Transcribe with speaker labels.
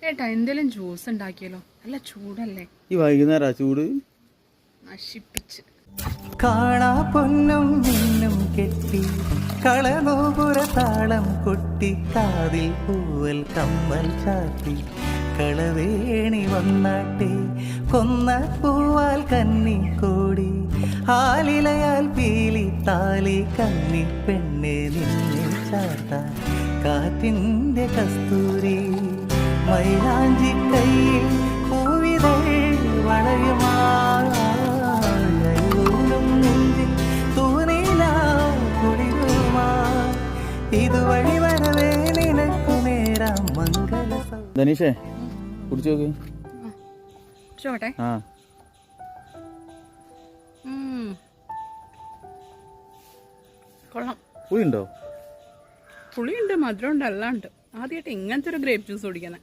Speaker 1: ഏട്ടാ എന്തെങ്കിലും ജ്യൂസ് ഉണ്ടാക്കിയല്ലോ, നല്ല ചൂടല്ലേ?
Speaker 2: ഈ വൈകുന്നേരം ചൂട്
Speaker 1: നശിപ്പിച്ച്.
Speaker 3: കാണാ പൊന്നും മിന്നും കെട്ടി കളനോപുര താളം കൊട്ടി കാതിൽ പൂവൽ കമ്മൽ ചാത്തി കളവേണി വന്നാട്ടെ കൊന്ന പൂവാൽ കന്നി കോടി ആലിലയാൽ പീലി താലി കന്നി പെണ്ണെ നിന്നെ ചാർത്താൻ കാറ്റിൻ്റെ കസ്തൂരി മൈലാഞ്ചി കയ്യിൽ പൂവിതൾ വളയുമാലും നെഞ്ചിൽ തൂനിലാ കുളിരുമാ ഇതുവഴി വരവേ നിനക്കു നേരാം മംഗള.
Speaker 2: ധനീഷേ കുടിച്ചു നോക്ക്.
Speaker 1: ചോട്ടെ.
Speaker 2: ആ
Speaker 1: കൊള്ളാം.
Speaker 2: പുളിയുണ്ടോ?
Speaker 1: പുളിയുണ്ട്, മധുരമുണ്ട്, എല്ലാം ഉണ്ട്. ആദ്യമായിട്ട് ഇങ്ങനത്തെ ഒരു ഗ്രേപ്പ് ജ്യൂസ് കുടിക്കുന്നത്.